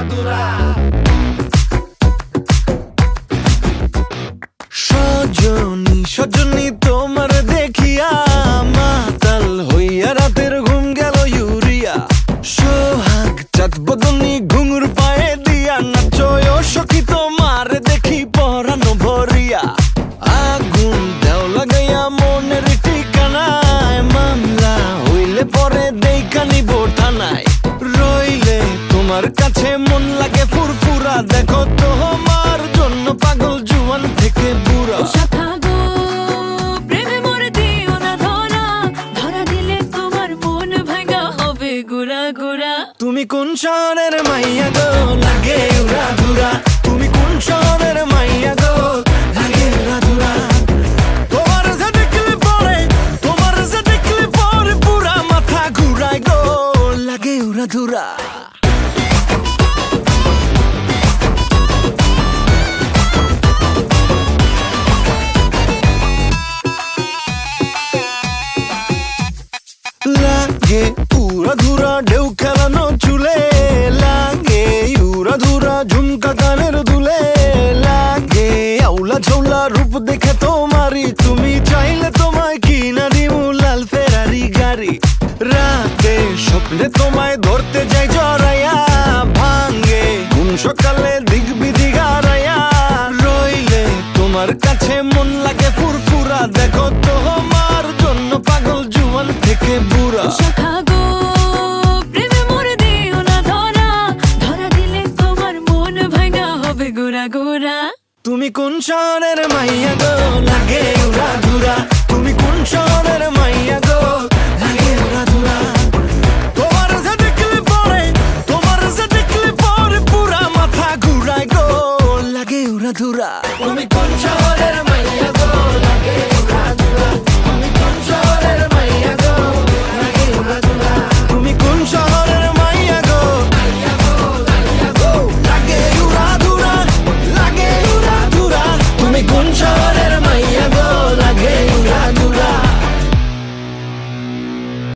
দুরা। সজনী সজনী তোমার দেখিয়া মাতাল হইয়া রাতের ঘুম গেল ইউরিয়া। সোহাগ চাঁদ বদনী ঘুঙুর পায়ে দিয়া নাচয় সখী তোমার দেখি পরানো ভরিয়া। আগুন দেও লাগাইয়া মনের ঠিকানায় মামলা হইলে পরে দেখা নিব থানায়। রইলে তোমার কাছে মন লাগে ফুরফুরা দেখো তোমার জন্য পাগল জুয়ান থেকে বুড়া। তুমি কোন শহরের মাইয়া গো লাগে উড়া ধুরা। তুমি কোন শহরের মাইয়া গো লাগে উড়া ধুরা। তোমার যে দেখলে পরে পুরা মাথা ঘুরায় গো লাগে উড়া ধুরা। লাগে উড়া ধুরা ঢেউ খেলানো চুলে। লাগে উড়া ধুরা ঝুমকা গানের দুলে। লাগে আউলা ঝৌলা রূপ দেখে তোমারি তুমি চাইলে তোমায় কিনা দিমু লাল ফেরারি গাড়ি। রাতে স্বপ্নে তোমায় ধরতে যাই জড়াইয়া ভাঙ্গে ঘুম সকালে দিক বিধি গারাইয়া। রইলে তোমার কাছে মন লাগে ফুরফুরা দেখো তোমার জন্য পাগল জুয়ান থেকে বুড়া। তুমি কোন শহরের মাইয়া গো লাগে উড়া ধুরা। তুমি কোন শহরের মাইয়া গো লাগে উড়া ধুরা। তোমার যে দেখলে পরে পুরা মাথা ঘুরায় গো লাগে উড়া ধুরা।